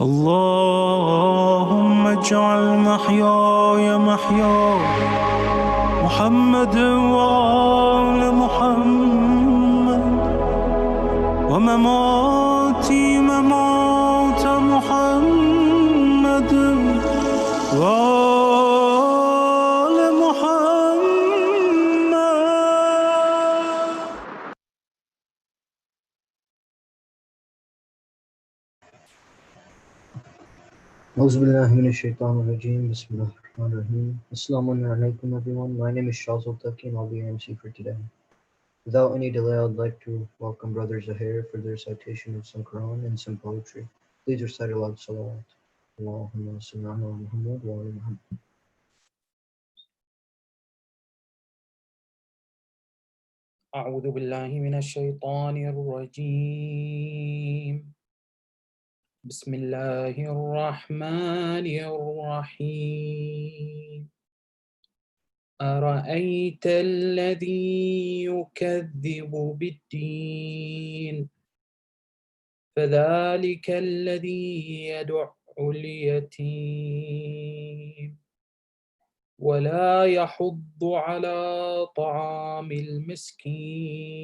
اللهم اجعل محياي محيا محمد وآل محمد ومماتي ممات محمد وآل محمد. أعوذ بالله من الشيطان الرجيم. بسم الله الرحمن الرحيم. Assalamu alaikum everyone. My name is Shazul Taki and I'll be your MC for today. Without any delay, I'd like to welcome Brother Zahir for their citation of some Quran and some poetry. Please recite aloud salawat. Allahumma salli ala Muhammad wa ala Muhammad. أعوذ بالله من الشيطان الرجيم. بسم الله الرحمن الرحيم. أرأيت الذي يكذب بالدين فذلك الذي يدع اليتيم ولا يحض على طعام المسكين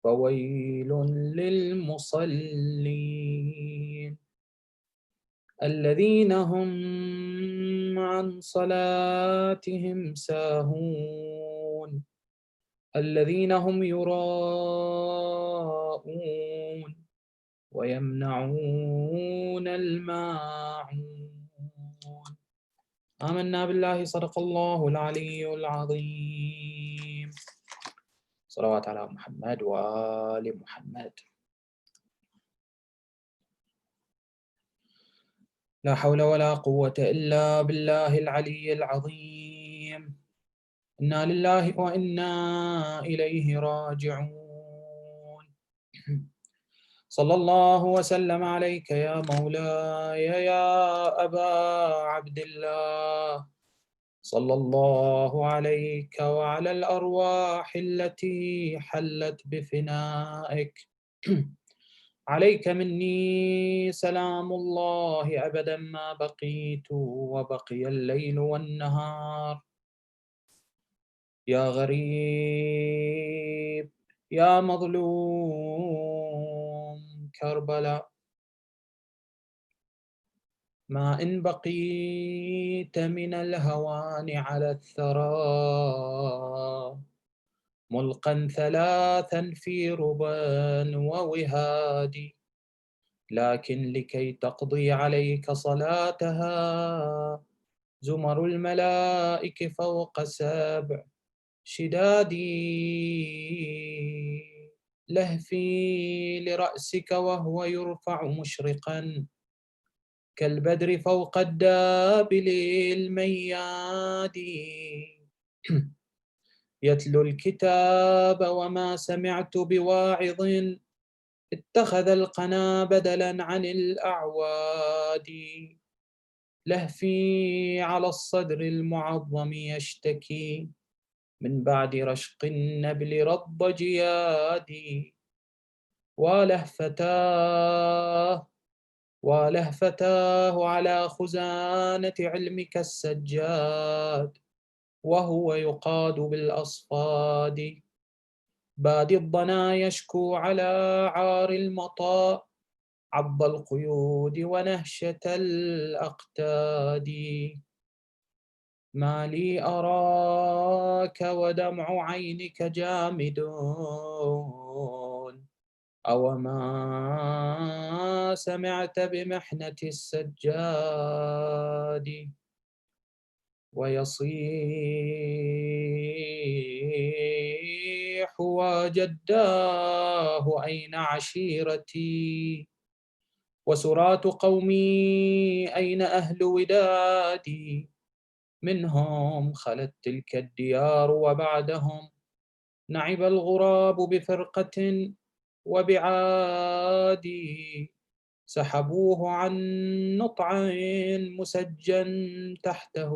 فويل للمصلين الذين هم عن صلاتهم ساهون الذين هم يراءون ويمنعون الماعون. آمنا بالله صدق الله العلي العظيم. صلوات على محمد وآل محمد. لا حول ولا قوة إلا بالله العلي العظيم. إنا لله وإنا إليه راجعون. صلى الله وسلم عليك يا مولاي يا أبا عبد الله. صلى الله عليك وعلى الأرواح التي حلت بفنائك. عليك مني سلام الله أبدا ما بقيت وبقي الليل والنهار. يا غريب يا مظلوم كربلاء، ما إن بقيت من الهوان على الثرى ملقا ثلاثا في ربا ووهاد، لكن لكي تقضي عليك صلاتها زمر الملائك فوق سبع شدادي لهفي لرأسك وهو يرفع مشرقا كالبدر فوق الدابل المياد. يتلو الكتاب وما سمعت بواعظ اتخذ القنا بدلا عن الأعواد. لهفي على الصدر المعظم يشتكي من بعد رشق النبل رب جيادي. ولهفتاه على خزانة علمك السجاد وهو يقاد بالأصفاد. بادي الضنا يشكو على عار المطاء عض القيود ونهشة الأقتاد. ما لي أراك ودمع عينك جامد أو ما سمعت بمحنة السجاد. ويصيح وجداه أين عشيرتي وسرات قومي أين أهل ودادي. منهم خلت تلك الديار وبعدهم نعب الغراب بفرقة وبعادي. سحبوه عن نطع مسجى تحته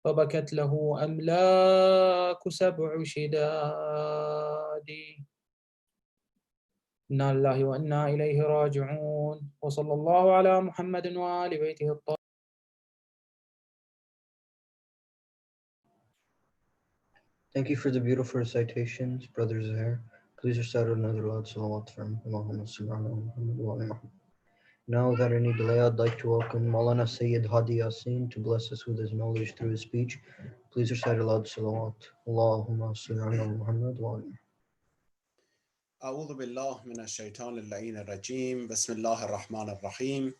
فبكت له أملاك سبع شداد. إنا لله وإنا إليه راجعون وصلى الله على محمد وآل بيته الطاهرين. Thank you for the beautiful recitations, Brother Zahir. Please recite another loud salawat from Allahumma salli ala Muhammad wa ala Muhammad. Now, without any delay, I'd like to welcome Maulana Sayyid Hadi Yasin to bless us with his knowledge through his speech. Please recite aloud salawat. Allahumma salli ala Muhammad wa ala Muhammad. أعوذ بالله من الشيطان اللعين الرجيم بسم الله الرحمن الرحيم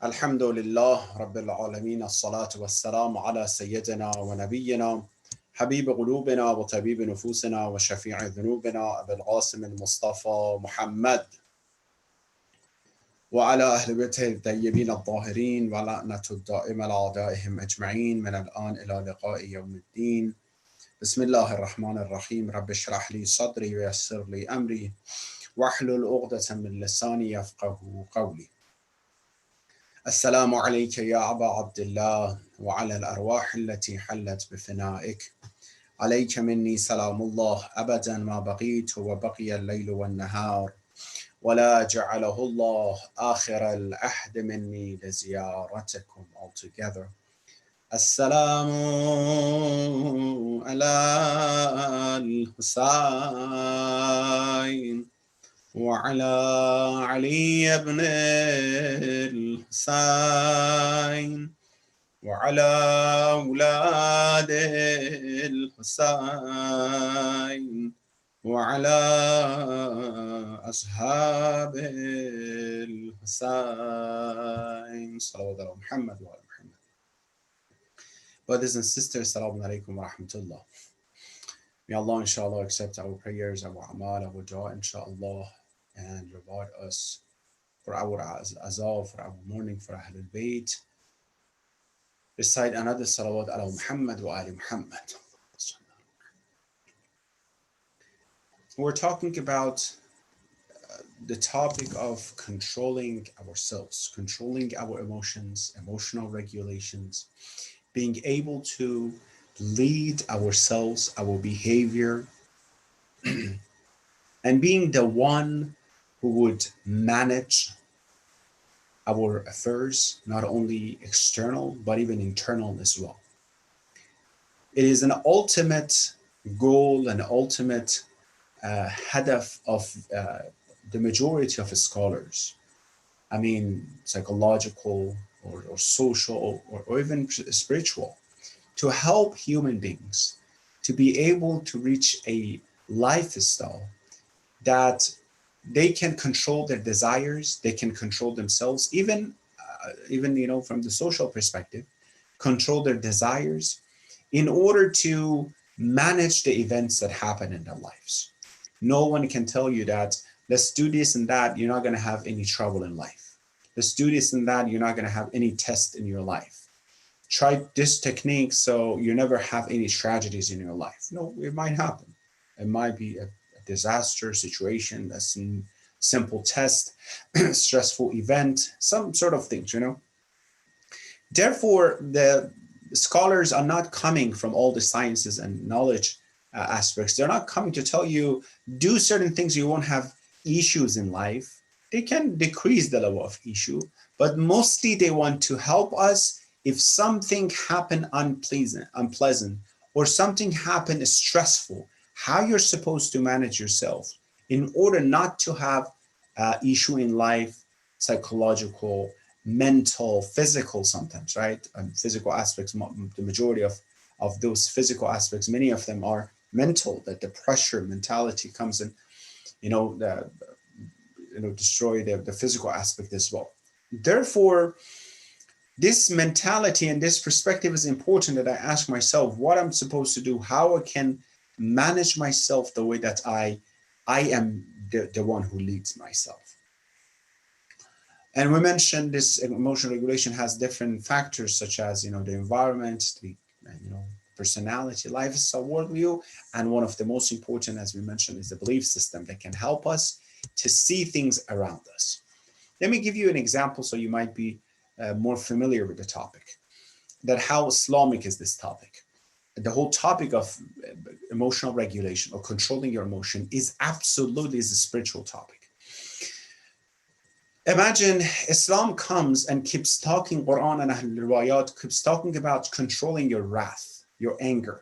الحمد لله رب العالمين الصلاة والسلام على سيدنا ونبينا حبيب قلوبنا وطبيب نفوسنا وشفيع ذنوبنا أبي القاسم المصطفى محمد وعلى أهل بيته الطيبين الطاهرين ولعنة الدائمة لأعدائهم أجمعين من الآن إلى لقاء يوم الدين. بسم الله الرحمن الرحيم رب اشرح لي صدري ويسر لي أمري واحلل عقدة من لساني يفقه قولي. السلام عليك يا أبا عبد الله وعلى الأرواح التي حلت بفنائك. عليك مني سلام الله أبدا ما بقيت وبقي الليل والنهار ولا جعله الله آخر العهد مني لزيارتكم altogether. السلام على الحسين وعلى علي بن الحسين وعلى أولاد الحسين وعلى أصحاب الحسين صلوات على محمد وعلى محمد. Brothers and sisters, Assalamu alaikum wa rahmatullah. May Allah inshallah accept our prayers, our amal, our dua inshallah, and reward us for our azal, for our mourning for Ahlul Bayt. Recite another salawat ala Muhammad wa ali Muhammad. We're talking about the topic of controlling ourselves, controlling our emotions, emotional regulations, being able to lead ourselves, our behavior, and being the one who would manage our affairs, not only external, but even internal as well. It is an ultimate goal, an ultimate hadaf of the majority of scholars. I mean, psychological or social or even spiritual, to help human beings to be able to reach a lifestyle that they can control their desires, they can control themselves, even from the social perspective, control their desires in order to manage the events that happen in their lives. No one can tell you that, let's do this and that, you're not going to have any trouble in life. Let's do this and that, you're not going to have any test in your life. Try this technique so you never have any tragedies in your life. No, it might happen. It might be a disaster situation, a simple test, stressful event, some sort of things, Therefore, the scholars are not coming from all the sciences and knowledge aspects. They're not coming to tell you, do certain things, you won't have issues in life. They can decrease the level of issue, but mostly they want to help us if something happened unpleasant, or something happened stressful, how you're supposed to manage yourself in order not to have issue in life, psychological, mental, physical sometimes, right? Physical aspects, the majority of those physical aspects, many of them are mental, that the pressure mentality comes in, destroy the physical aspect as well. Therefore, this mentality and this perspective is important, that I ask myself what I'm supposed to do, how I can manage myself the way that I am the one who leads myself. And we mentioned this emotional regulation has different factors, such as, the environment, the, personality, lifestyle, worldview. And one of the most important, as we mentioned, is the belief system that can help us to see things around us. Let me give you an example so you might be more familiar with the topic, that how Islamic is this topic. The whole topic of emotional regulation or controlling your emotion is absolutely a spiritual topic. Imagine Islam comes and keeps talking, Quran and Ahlul Riwayat keeps talking about controlling your wrath, your anger.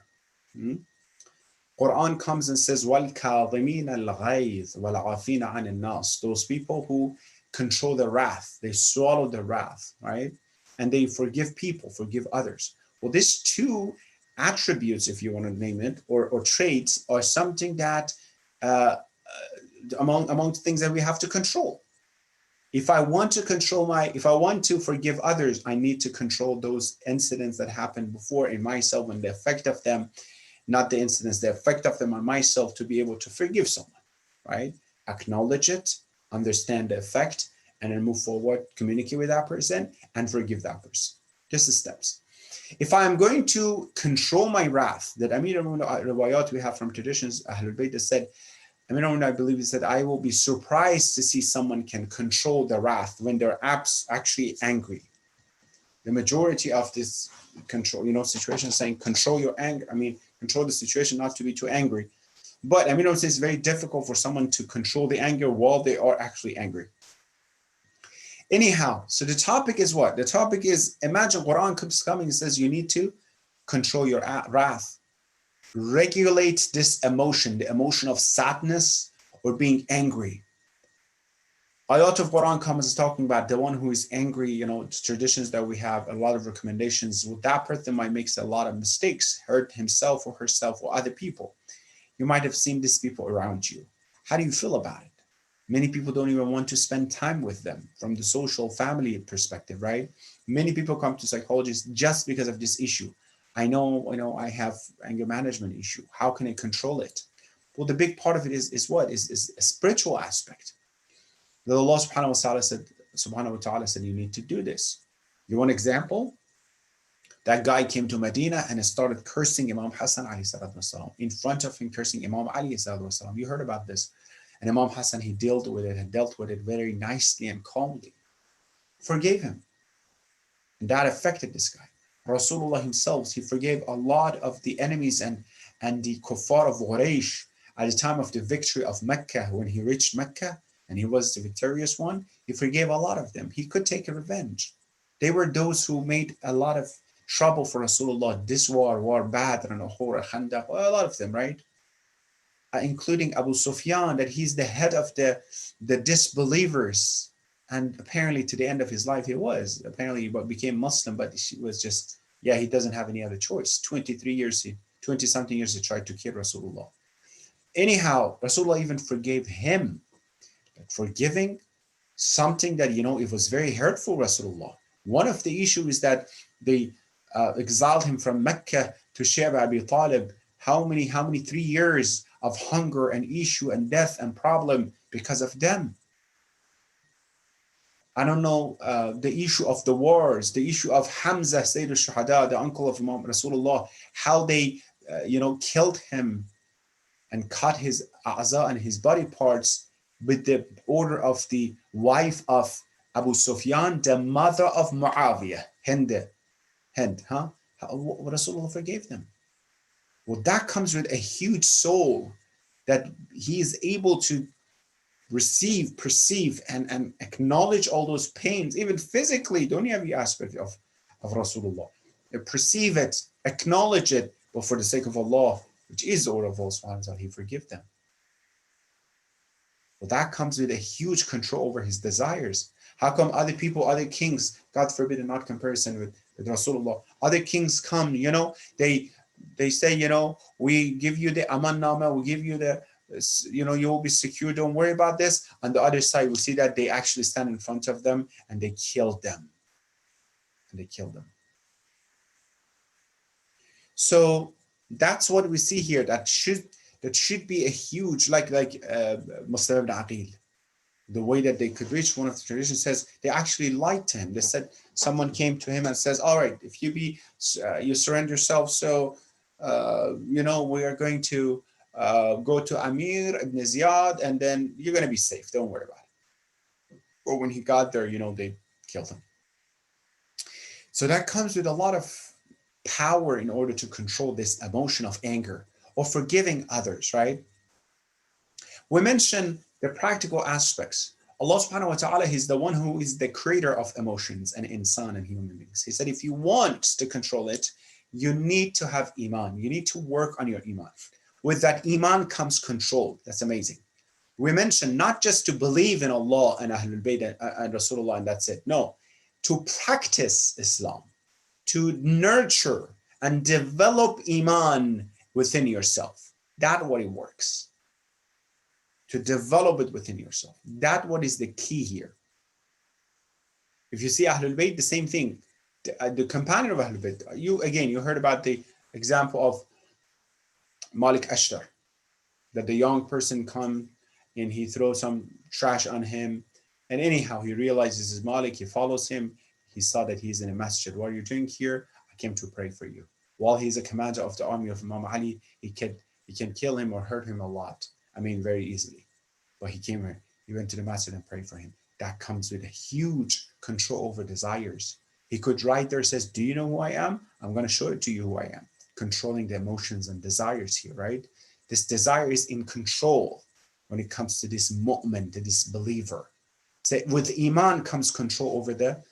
Quran comes and says, وَالْكَاظِمِينَ الْغَيْظِ وَالْعَافِينَ عَنِ النَّاسِ. Those people who control their wrath, they swallow their wrath, right? And they forgive people, forgive others. Well, these two attributes, if you want to name it, or traits, are something that among things that we have to control. If I want to forgive others, I need to control those incidents that happened before in myself and the effect of them, not the incidents, the effect of them on myself, to be able to forgive someone, right? Acknowledge it, understand the effect, and then move forward, communicate with that person and forgive that person. Just the steps. If I'm going to control my wrath, that Amir al-Riwayat we have from traditions, Ahlul Bayt said, I believe he said, I will be surprised to see someone can control the wrath when they're actually angry. The majority of this control, situation saying control your anger. Control the situation not to be too angry. But it's very difficult for someone to control the anger while they are actually angry. Anyhow, so the topic is what? The topic is, imagine Quran keeps coming and says you need to control your wrath. Regulate this emotion, the emotion of sadness or being angry. Ayat of Quran comes talking about the one who is angry, traditions that we have, a lot of recommendations. Well, that person might make a lot of mistakes, hurt himself or herself or other people. You might have seen these people around you. How do you feel about it? Many people don't even want to spend time with them from the social family perspective, right? Many people come to psychologists just because of this issue. I know, I have anger management issue. How can I control it? Well, the big part of it is what? Is a spiritual aspect. That Allah subhanahu wa ta'ala said, you need to do this. You want an example? That guy came to Medina and started cursing Imam Hassan alayhi salatu wasalam. In front of him, cursing Imam Ali salatu wasalam. You heard about this. And Imam Hassan, he dealt with it very nicely and calmly. Forgave him. And that affected this guy. Rasulullah himself, he forgave a lot of the enemies and the kuffar of Quraysh at the time of the victory of Mecca. When he reached Mecca and he was the victorious one, he forgave a lot of them. He could take a revenge. They were those who made a lot of trouble for Rasulullah. This war Badr and Uhud, Khandaq, a lot of them, right? Including Abu Sufyan, that he's the head of the disbelievers. And apparently to the end of his life, he became Muslim, but he was just, he doesn't have any other choice. 20-something years, he tried to kill Rasulullah. Anyhow, Rasulullah even forgave him. Forgiving something that, it was very hurtful, Rasulullah. One of the issues is that they exiled him from Mecca to Sheba Abi Talib. How many 3 years of hunger and issue and death and problem because of them. I don't know, the issue of the wars, the issue of Hamza, Sayyid al-Shuhada, the uncle of Imam Rasulullah, how they, killed him and cut his a'za and his body parts with the order of the wife of Abu Sufyan, the mother of Muawiyah, Hind, Rasulullah forgave them. Well, that comes with a huge soul that he is able to receive, perceive, and acknowledge all those pains, even physically, dunyāvi aspect of Rasulullah. Perceive it, acknowledge it, but for the sake of Allah, which is the order of Allah subhanahu wa ta'ala, he forgive them. Well, that comes with a huge control over his desires. How come other people, other kings, God forbid, in not comparison with Rasulullah, other kings come, they say, we give you the aman nama, we give you the, you will be secure, don't worry about this. On the other side, we see that they actually stand in front of them and they kill them. So that's what we see here. That should be a huge, like Muslim ibn Aqil. The way that they could reach, one of the traditions says they actually lied to him. They said someone came to him and says, all right, if you surrender yourself, so we are going to go to Amir ibn Ziyad and then you're going to be safe. Don't worry about it. Or when he got there, they killed him. So that comes with a lot of power in order to control this emotion of anger or forgiving others, right? We mentioned the practical aspects Allah subhanahu wa ta'ala, He's the one who is the creator of emotions and insan and human beings. He said, if you want to control it, you need to have iman. You need to work on your iman. With that iman comes control. That's amazing. We mentioned not just to believe in Allah and Ahlul Bayt and Rasulullah and that's it. No, to practice Islam, to nurture and develop iman within yourself. That's what it works. To develop it within yourself. That's what is the key here. If you see Ahlul Bayt, the same thing. The companion of Ahlul Bayt, you heard about the example of Malik Ashtar, that the young person comes and he throws some trash on him. And anyhow, he realizes it's Malik, he follows him. He saw that he's in a masjid. What are you doing here? I came to pray for you. While he's a commander of the army of Imam Ali, he can kill him or hurt him a lot. I mean, very easily. But he came here, he went to the masjid and prayed for him. That comes with a huge control over desires. He could right there says, do you know who I am? I'm going to show it to you who I am. Controlling the emotions and desires here, right? This desire is in control when it comes to this mu'min, to this believer. So with iman comes control over the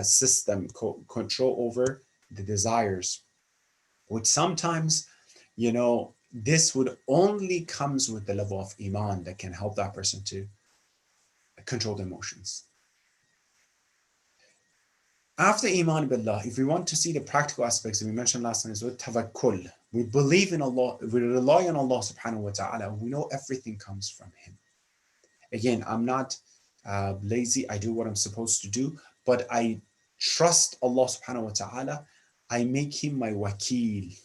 system, control over the desires, which sometimes, this would only comes with the level of iman that can help that person to control the emotions. After iman billah, if we want to see the practical aspects that we mentioned last time, is with tawakkul. We believe in Allah, we rely on Allah subhanahu wa ta'ala, we know everything comes from Him. Again, I'm not lazy, I do what I'm supposed to do, but I trust Allah subhanahu wa ta'ala. I make Him my wakil.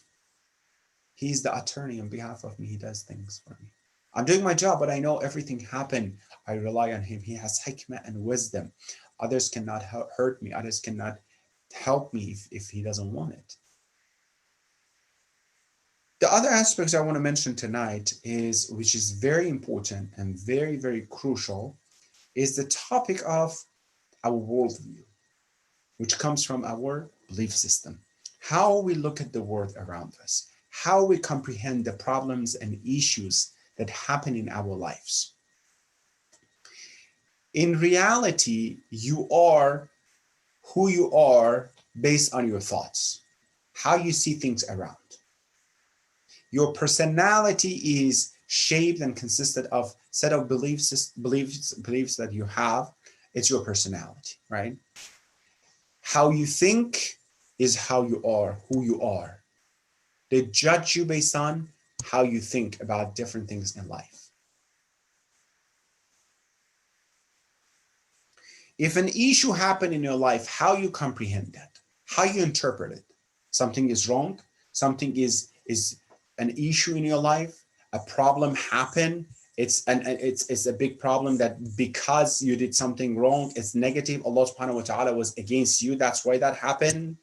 He's the attorney on behalf of me. He does things for me. I'm doing my job, but I know everything happened. I rely on Him. He has hikmah and wisdom. Others cannot hurt me. Others cannot help me if He doesn't want it. The other aspects I want to mention tonight which is very important and very, very crucial, is the topic of our worldview, which comes from our belief system. How we look at the world around us, how we comprehend the problems and issues that happen in our lives. In reality, you are who you are based on your thoughts, how you see things around. Your personality is shaped and consisted of set of beliefs that you have. It's your personality, right? How you think is how you are, who you are. They judge you based on how you think about different things in life. If an issue happened in your life, how you comprehend that, how you interpret it. Something is wrong, something is an issue in your life, a problem happened, it's a big problem that because you did something wrong, it's negative, Allah subhanahu wa ta'ala was against you, that's why that happened.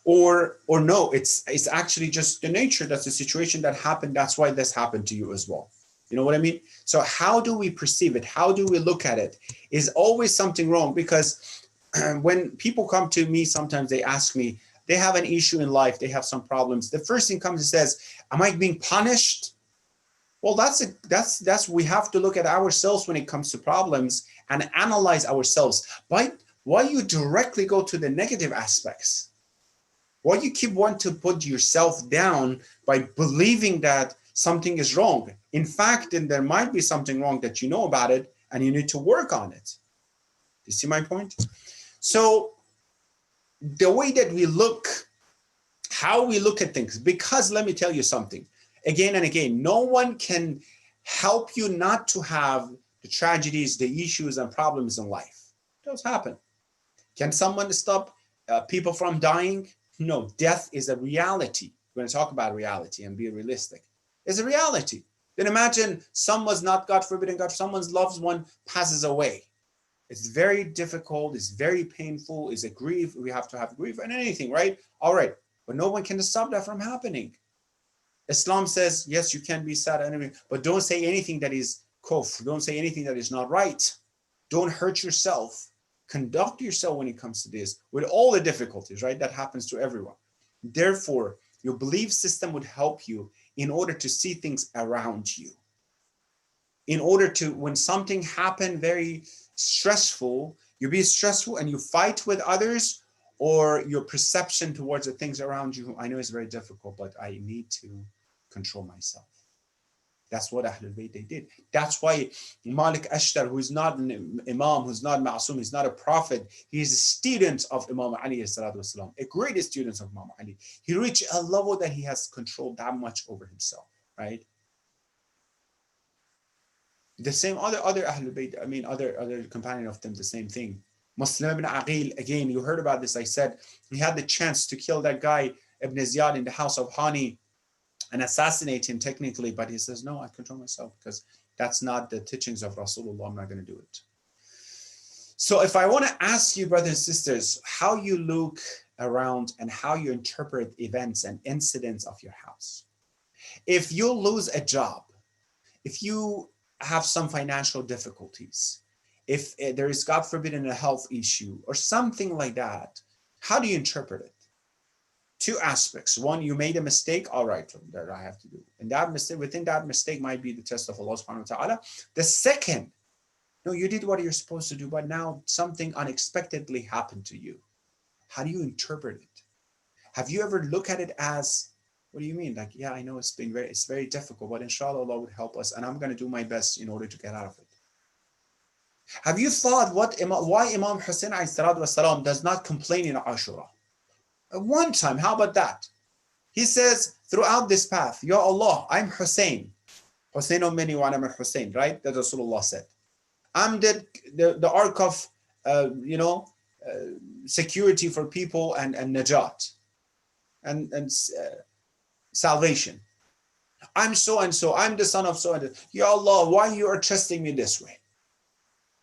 Or no, it's actually just the nature, that's the situation that happened, that's why this happened to you as well. You know what I mean? So how do we perceive it? How do we look at it? Is always something wrong, because when people come to me, sometimes they ask me, they have an issue in life, they have some problems. The first thing comes and says, am I being punished? Well, that's we have to look at ourselves when it comes to problems and analyze ourselves. Why you directly go to the negative aspects? Why you keep wanting to put yourself down by believing that something is wrong? In fact, then there might be something wrong that you know about it and you need to work on it. You see my point? So the way that we look, how we look at things, because let me tell you something, again and again, no one can help you not to have the tragedies, the issues and problems in life. It does happen. Can someone stop people from dying? No, death is a reality. We're going to talk about reality and be realistic. It's a reality. Then imagine someone's not, God forbid, someone's loved one passes away. It's very difficult. It's very painful. It's a grief. We have to have grief and anything, right? All right. But no one can stop that from happening. Islam says, yes, you can be sad, but don't say anything that is kufr. Don't say anything that is not right. Don't hurt yourself. Conduct yourself when it comes to this with all the difficulties, right? That happens to everyone. Therefore, your belief system would help you in order to see things around you. in order to, when something happened very stressful, you be stressful and you fight with others, or your perception towards the things around you, I know it's very difficult, but I need to control myself. That's what Ahlul Bayt they did. That's why Malik Ashtar, who is not an Imam, who's not Ma'asum, he's not a prophet, he's a student of Imam Ali والسلام, a great student of Imam Ali. He reached a level that he has controlled that much over himself, right? The same other Ahlul Bayt, I mean other companion of them, the same thing. Muslim ibn Aqil, again, you heard about this. I said he had the chance to kill that guy Ibn Ziyad in the house of Hani and assassinate him technically, but he says, no, I control myself because that's not the teachings of Rasulullah. I'm not going to do it. So if I want to ask you, brothers and sisters, how you look around and how you interpret events and incidents of your house. If you lose a job, if you have some financial difficulties, if there is, God forbid, a health issue or something like that, how do you interpret it? Two aspects. One, you made a mistake. All right, that I have to do. And that mistake, within that mistake might be the test of Allah subhanahu wa ta'ala. The second, no, you did what you're supposed to do, but now something unexpectedly happened to you. How do you interpret it? Have you ever looked at it as, what do you mean? Like, yeah, I know it's very difficult, but inshallah Allah would help us and I'm going to do my best in order to get out of it. Have you thought why Imam Hussein والسلام, does not complain in Ashura? One time, how about that? He says throughout this path, Ya Allah, I'm Hussein. Hussein minni wa ana Hussein, right? That Rasulullah said. I'm the ark of, security for people and najat and salvation. I'm so and so. I'm the son of so and so. Ya Allah, why you are testing me this way?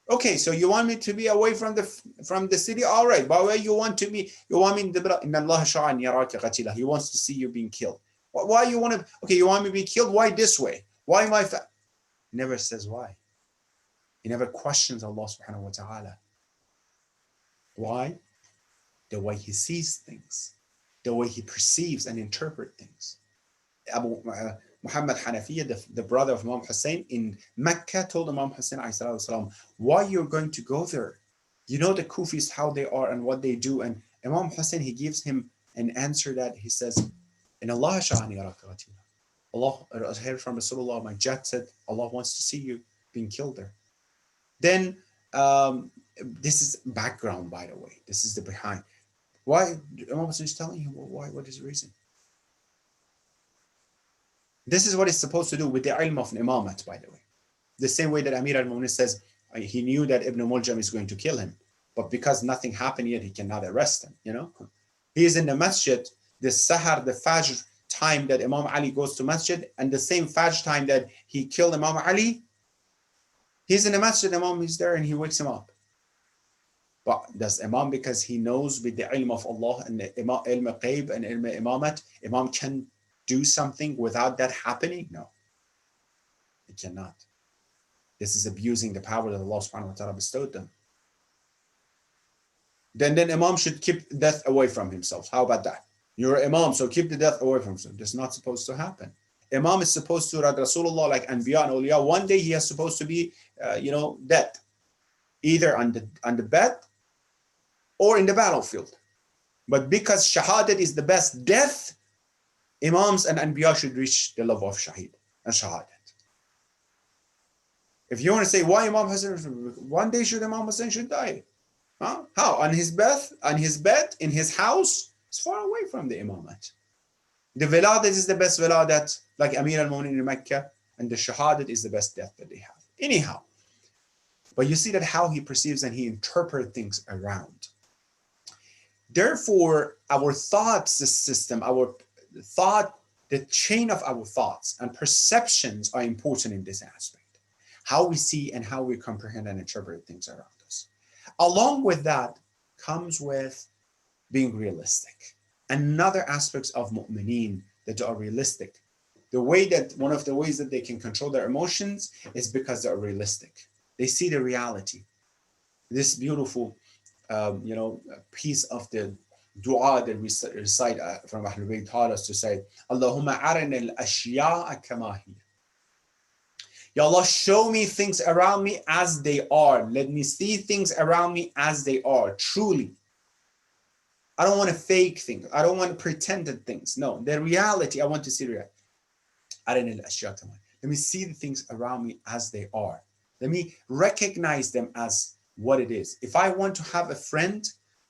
Okay, so you want me to be away from the city? All right, but where you want me in the Inna Allah sha'an yaraka qatila. He wants to see you being killed. Why you want to? Okay, you want me to be killed? Why this way? Why my? He never says why. He never questions Allah subhanahu wa ta'ala. Why? The way he sees things, the way he perceives and interprets things. Muhammad Hanafiya, the brother of Imam Hussein in Mecca, told Imam Hussein والسلام, why you're going to go there? You know the Kufis, how they are and what they do. And Imam Hussein, he gives him an answer that he says, in Allah sha'ani yarakatila. Allah, I heard from Rasulullah, my jet said, Allah wants to see you being killed there. Then, this is background, by the way. This is the behind. Why? Imam Hussein is telling you, well, why? What is the reason? This is what it's supposed to do with the ilm of imamat, by the way. The same way that Amir al-Mu'minin says he knew that Ibn Muljam is going to kill him, but because nothing happened yet, he cannot arrest him, He is in the masjid, the sahar, the fajr time that Imam Ali goes to masjid, and the same fajr time that he killed Imam Ali, he's in the masjid, Imam is there, and he wakes him up. But does Imam, because he knows with the ilm of Allah and the ilm qayb and ilm imamat, Imam can do something without that happening? No, it cannot. This is abusing the power that Allah subhanahu wa ta'ala bestowed them. Then Imam should keep death away from himself. How about that? You're Imam, so keep the death away from himself. That's not supposed to happen. Imam is supposed to, Rasulullah, like Anbiya and Awliya, one day he is supposed to be, dead. Either on the bed or in the battlefield. But because Shahadat is the best death, Imams and Anbiya should reach the level of Shaheed and Shahadat. If you want to say why Imam Hussein, one day Imam Hussein should die. Huh? How? On his bed, in his house, it's far away from the Imamat. The Wiladat is the best Wiladat, like Amir al-Mu'minin in Mecca, and the Shahadat is the best death that they have. Anyhow, but you see that how he perceives and he interprets things around. Therefore, our thought system, the chain of our thoughts and perceptions are important in this aspect. How we see and how we comprehend and interpret things around us. Along with that comes with being realistic. Another aspect of mu'mineen that are realistic. One of the ways that they can control their emotions is because they are realistic. They see the reality. This beautiful, piece of the dua that we recite from Ahlul Bayt taught us to say, Allahumma arina al-ashya'a kama hiya. Ya Allah, show me things around me as they are. Let me see things around me as they are, truly. I don't want to fake things. I don't want pretended things. No, the reality, I want to see the reality. Let me see the things around me as they are. Let me recognize them as what it is. If I want to have a friend,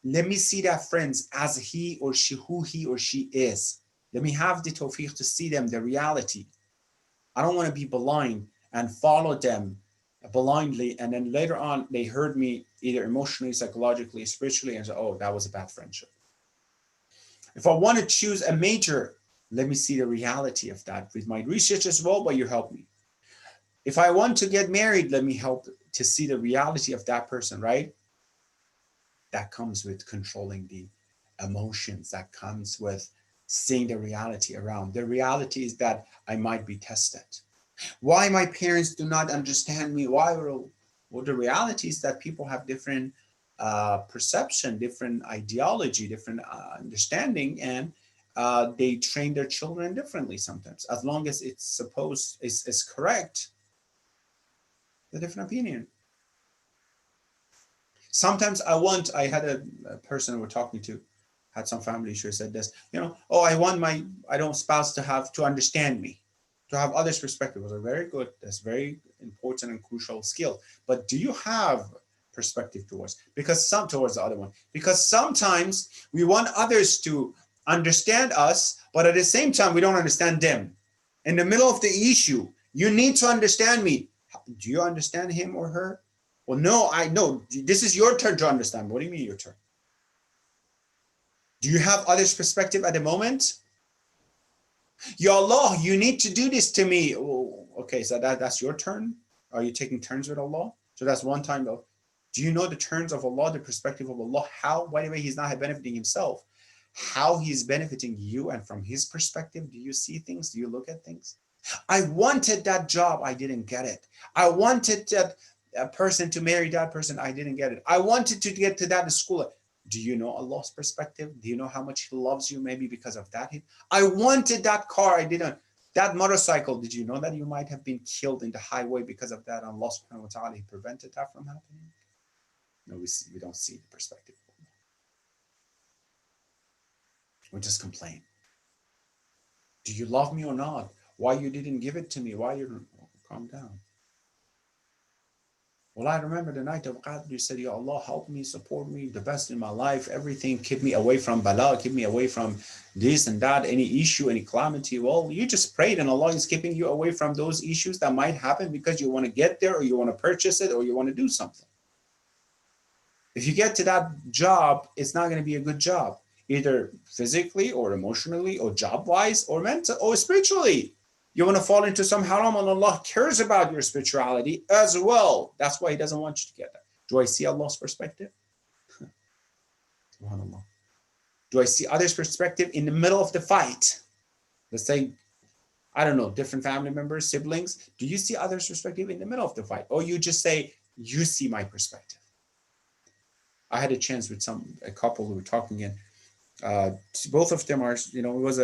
let me see that friends as he or she, who he or she is. Let me have the tawfiq to see them, the reality. I don't want to be blind and follow them blindly, and then later on they hurt me either emotionally, psychologically, spiritually, and say, oh, that was a bad friendship. If I want to choose a major, let me see the reality of that with my research as well, but you help me. If I want to get married, let me help to see the reality of that person, right? That comes with controlling the emotions, that comes with seeing the reality around. The reality is that I might be tested. Why my parents do not understand me? Why? Well, the reality is that people have different perception, different ideology, different understanding, and they train their children differently sometimes. As long as it's supposed is correct, a different opinion. Sometimes I had a person we're talking to, had some family issue, said this, oh, I want my spouse to understand me, to have others' perspective. Was very good. That's very important and crucial skill. But do you have perspective towards the other one? Because sometimes we want others to understand us, but at the same time we don't understand them. In the middle of the issue, you need to understand me. Do you understand him or her? Well, no, I know. This is your turn to understand. What do you mean your turn? Do you have others' perspective at the moment? Ya Allah, you need to do this to me. Oh, okay, so that's your turn? Are you taking turns with Allah? So that's one time though. Do you know the turns of Allah, the perspective of Allah? How, by the way, he's not benefiting himself. How he's benefiting you, and from his perspective, do you see things? Do you look at things? I wanted that job, I didn't get it. I wanted that person to marry that person, I didn't get it. I wanted to get to that school. Do you know Allah's perspective? Do you know how much he loves you maybe because of that? I wanted that car, I didn't. That motorcycle, did you know that you might have been killed in the highway because of that? Allah subhanahu wa ta'ala, he prevented that from happening. No, we don't see the perspective. We just complain. Do you love me or not? Why you didn't give it to me? Why you calm down? Well, I remember the night of Qadr, you said, Ya Allah, help me, support me, the best in my life, everything, keep me away from bala, keep me away from this and that, any issue, any calamity. Well, you just prayed and Allah is keeping you away from those issues that might happen because you want to get there, or you want to purchase it, or you want to do something. If you get to that job, it's not going to be a good job, either physically or emotionally or job-wise or mental or spiritually. You want to fall into some haram, and Allah cares about your spirituality as well. That's why he doesn't want you to get that. Do I see Allah's perspective? SubhanAllah. Do I see others' perspective in the middle of the fight? Let's say, I don't know, different family members, siblings. Do you see others' perspective in the middle of the fight? Or you just say, you see my perspective? I had a chance with a couple who were talking, and both of them are, it was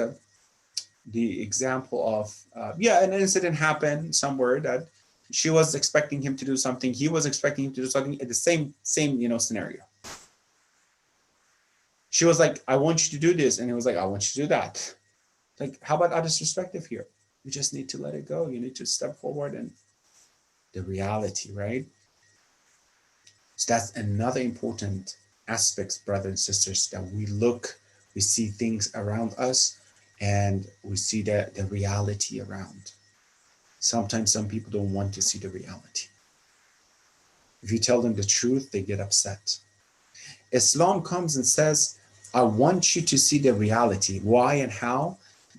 the example of, an incident happened somewhere that she was expecting him to do something. He was expecting him to do something at the same scenario. She was like, I want you to do this. And he was like, I want you to do that. Like, how about others' perspective here? You just need to let it go. You need to step forward and the reality, right? So that's another important aspect, brothers and sisters, that we see things around us, and we see the reality around. Sometimes some people don't want to see the reality. If you tell them the truth, they get upset. Islam comes and says, I want you to see the reality. Why and how?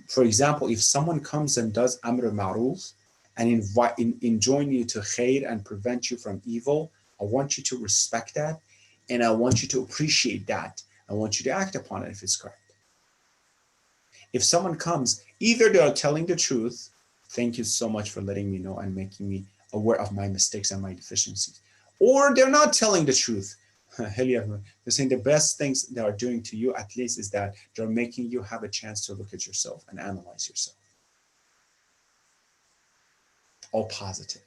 For example, if someone comes and does amr ma'ruf and enjoin you to khair and prevent you from evil, I want you to respect that, and I want you to appreciate that. I want you to act upon it if it's correct. If someone comes, either they are telling the truth, thank you so much for letting me know and making me aware of my mistakes and my deficiencies, or they're not telling the truth. They're saying the best things they are doing to you, at least, is that they're making you have a chance to look at yourself and analyze yourself. All positive.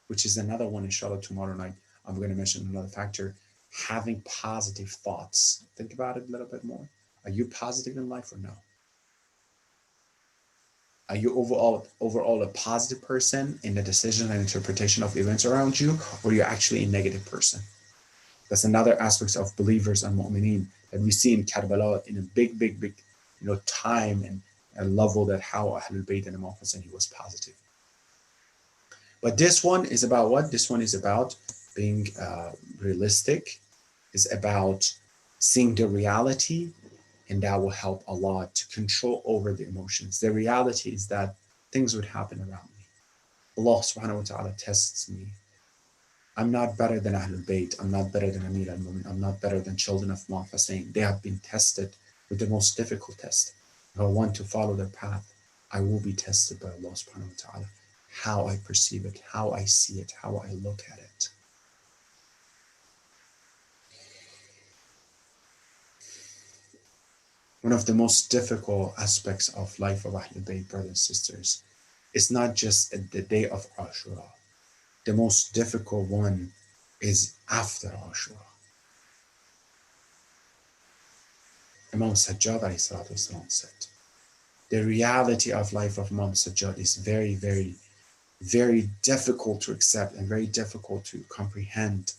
which is another one, inshallah, tomorrow night. I'm going to mention another factor, having positive thoughts. Think about it a little bit more. Are you positive in life or no? Are you overall a positive person in the decision and interpretation of events around you, or you're actually a negative person? That's another aspect of believers and mu'mineen that we see in Karbala in a big, time and level that how Ahlul Bayt and Imam Hussein, he was positive. But this one is about what? This one is about being realistic, is about seeing the reality, and that will help a lot to control over the emotions. The reality is that things would happen around me. Allah subhanahu wa ta'ala tests me. I'm not better than Ahlul Bayt. I'm not better than Amir al-Mu'min. I'm not better than children of Imam Hussein. They have been tested with the most difficult test. If I want to follow their path, I will be tested by Allah subhanahu wa ta'ala. How I perceive it, how I see it, how I look at it. One of the most difficult aspects of life of Ahlul Bayt, brothers and sisters, is not just the day of Ashura. The most difficult one is after Ashura. Imam Sajjad said, the reality of life of Imam Sajjad is very, very, very difficult to accept and very difficult to comprehend,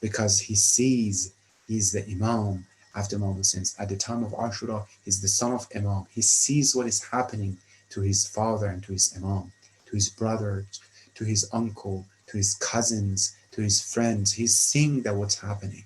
because he sees he's the Imam after Imam Hussein. At the time of Ashura, he's the son of Imam. He sees what is happening to his father and to his Imam, to his brother, to his uncle, to his cousins, to his friends. He's seeing that what's happening.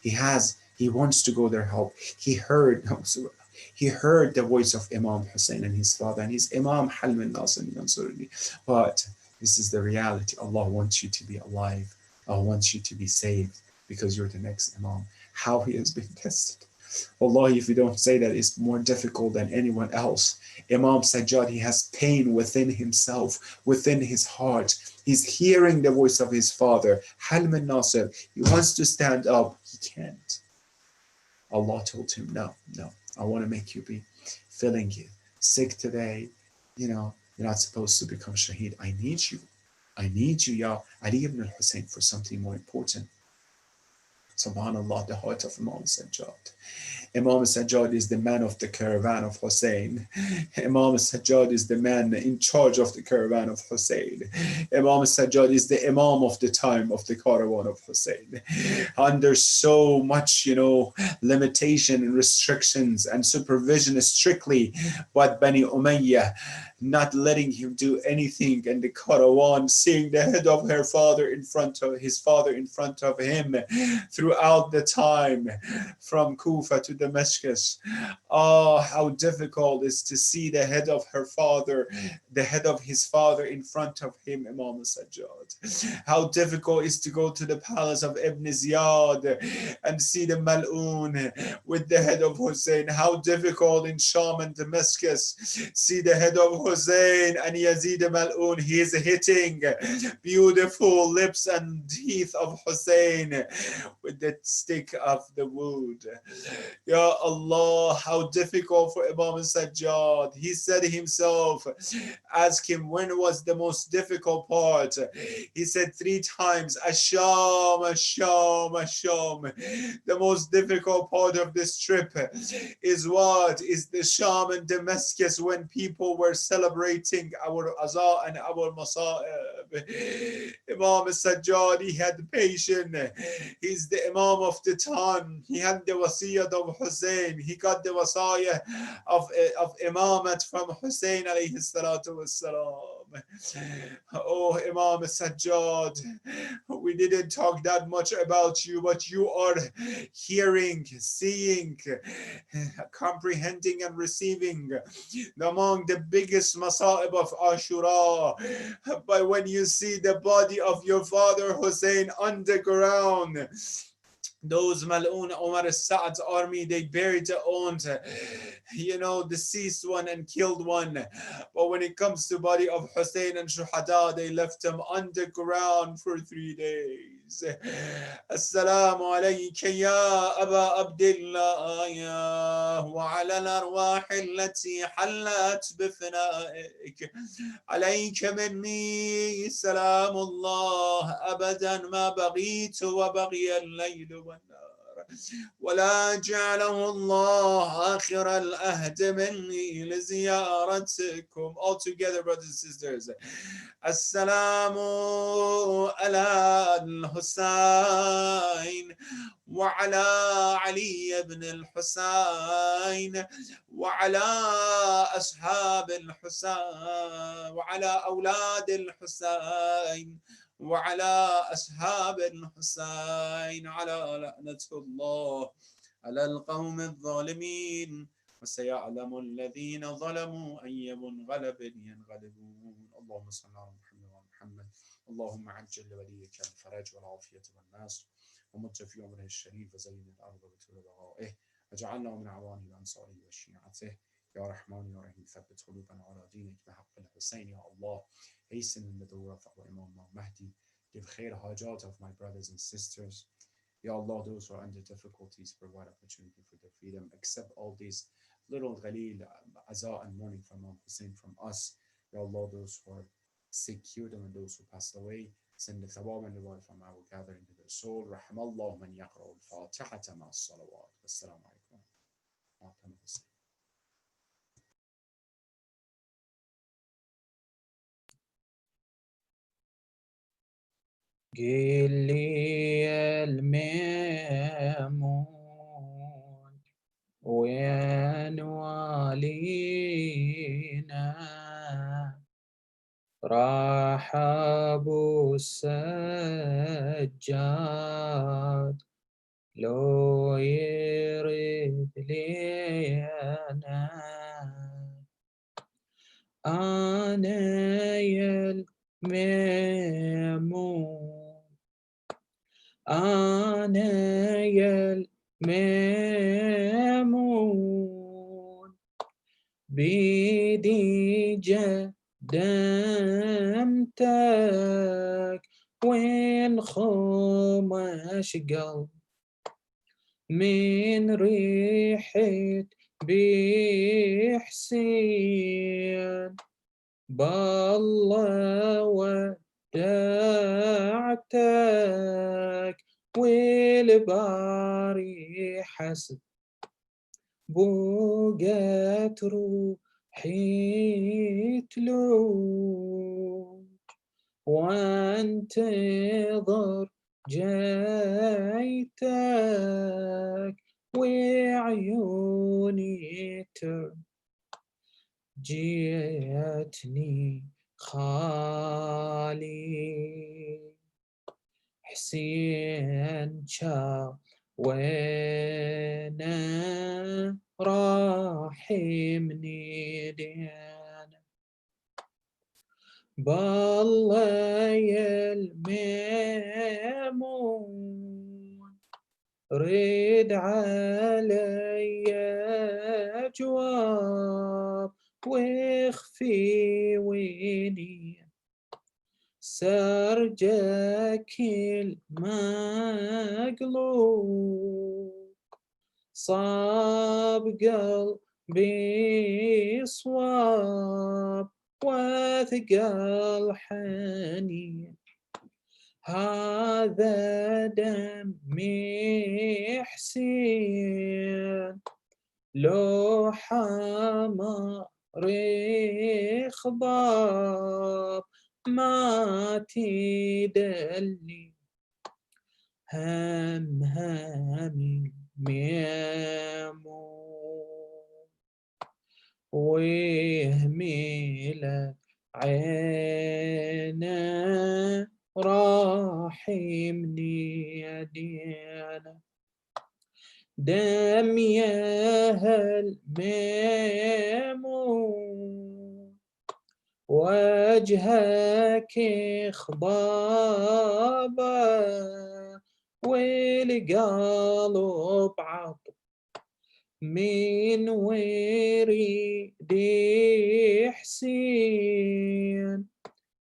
He wants to go there help. He heard the voice of Imam Hussein and his father, and his Imam Halman Nasir Yansurni. But this is the reality. Allah wants you to be alive. Allah wants you to be saved because you're the next Imam. How he has been tested. Wallahi, if you don't say that, it's more difficult than anyone else. Imam Sajjad, he has pain within himself, within his heart. He's hearing the voice of his father, Halman Nasir. He wants to stand up. He can't. Allah told him, no, I want to make you be feeling sick today. You're not supposed to become Shaheed. I need you, Ya Ali ibn al-Hussein, for something more important. Subhanallah, the heart of Imam Sajjad. Imam Sajjad is the man of the caravan of Hussein. Imam Sajjad is the man in charge of the caravan of Hussein. Imam Sajjad is the Imam of the time of the caravan of Hussein. Under so much, limitation and restrictions and supervision strictly by Bani Umayyah, not letting him do anything, and the caravan seeing the head of his father in front of him throughout the time from Kufa to Damascus. Oh, how difficult it is to see the head of his father in front of him, Imam Sajjad. How difficult it is to go to the palace of Ibn Ziyad and see the Mal'un with the head of Hussein. How difficult in Sham and Damascus, see the head of Hussein and Yazid Mal'un. He is hitting beautiful lips and teeth of Hussein with the stick of the wood. Ya Allah, how difficult for Imam Sajjad. He said himself, ask him when was the most difficult part. He said 3 times, Asham, Asham, Asham. The most difficult part of this trip is what? Is the Sham and Damascus, when people were celebrating our Azaa and our Masa'ib. Imam Sajjad, he had patience. He's the Imam of the time. He had the wasiyah of Hussein. He got the wasiyah of Imamat from Hussein alayhi salatu wassalam. Oh, Imam Sajjad, we didn't talk that much about you, but you are hearing, seeing, comprehending and receiving among the biggest masa'ib of Ashura. But when you see the body of your father Hussein underground, those Mal'un Umar Sa'ad's army, they buried their own, deceased one and killed one. But when it comes to body of Hussein and Shuhada, they left them underground for 3 days. السلام عليك يا أبا عبد الله وعلى الأرواح التي حلت بفنائك. عليك مني سلام الله أبدا ما بغيت وبغي الليل والنهار، ولا جعله الله آخر الأهد مني لزيارتكم. All together, brothers and sisters. السلام على الحسين وعلى علي بن الحسين وعلى أصحاب الحسين وعلى أولاد الحسين وعلى أصحاب الحسين، على لعنة الله على القوم الظالمين، وسيعلم الذين ظلموا أي منقلب ينقلبون. اللهم صل على محمد وعلى محمد. اللهم عجل لوليك الفرج والعافية والنصر، ومت في عمره الشريف وزين الأرض بطول بقائه، وجعلنا من عوانه وأنصاره وشيعته. يا رحمن يا رحيم ثبت قلوبنا على دينك بحق الحسين يا الله. Hasten in the door of our Imam Mahdi. Give khair hajat of my brothers and sisters. Ya Allah, those who are under difficulties, provide opportunity for their freedom. Accept all these little ghalil, azah and mourning from Imam Hussein from us. Ya Allah, those who are sick, cure them, and those who passed away, send the thawab and reward from our gathering to their soul. Rahimallahu man yaqra'u al-fatihata ma'as salawat. Wassalamu alaikum. قل لي الميمون وين والينا، راح ابو السجاد لو يرد لينا. انا يا الميمون، أنا يا الميمون، بيدي جدمتك وين خمش قلب من ريحة بحسين. بالله ودعتك والباري حسب بوقت روحي تلوج، وانتظر جيتك وعيوني جيتني خالي حسين شا وين راحمني دينا. بالله يا الميمون رد علي جواب واخفي ويني سرجك المقلوب. صاب قلبي صواب وثقل حنين، هذا دمي حسين لو حمر خضاب ما تدلي هم الميمون، ويهمل عينه راحمني يدينا. دم يا الميمون وجهك خضابه والقلب عطب من وريد حسين،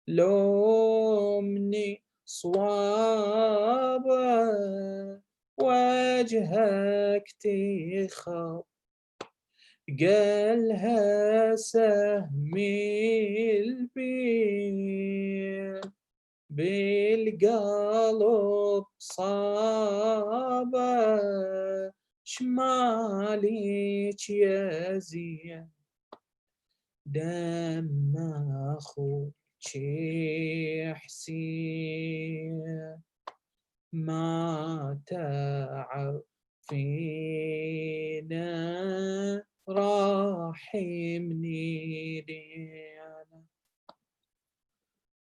لو مني صوابا وجهك تخاف قالها سهم البير بالقلب صابه شمالك يا زين دم أخوك حسين ما تعب فينا راحمني ديانا.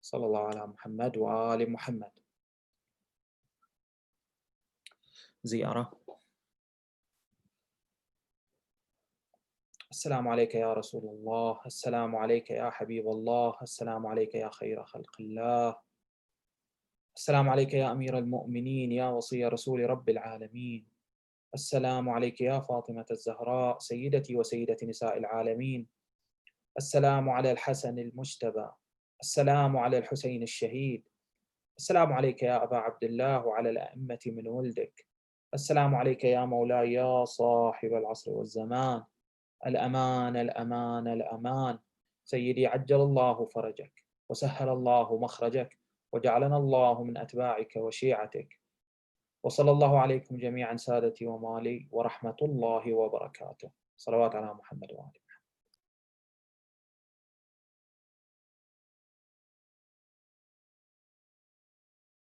صلى الله على محمد وآل محمد. زيارة. السلام عليك يا رسول الله، السلام عليك يا حبيب الله، السلام عليك يا خير خلق الله، السلام عليك يا أمير المؤمنين يا وصي رسول رب العالمين، السلام عليك يا فاطمة الزهراء سيدتي وسيدة نساء العالمين، السلام على الحسن المجتبى، السلام على الحسين الشهيد، السلام عليك يا أبا عبد الله وعلى الأئمة من ولدك، السلام عليك يا مولاي يا صاحب العصر والزمان، الأمان الأمان الأمان، سيدي عجل الله فرجك وسهل الله مخرجك وجعلنا الله من أتباعك وشيعتك، وصلى الله عليكم جميعا سادتي ومالي ورحمة الله وبركاته. صلوات على محمد وآله.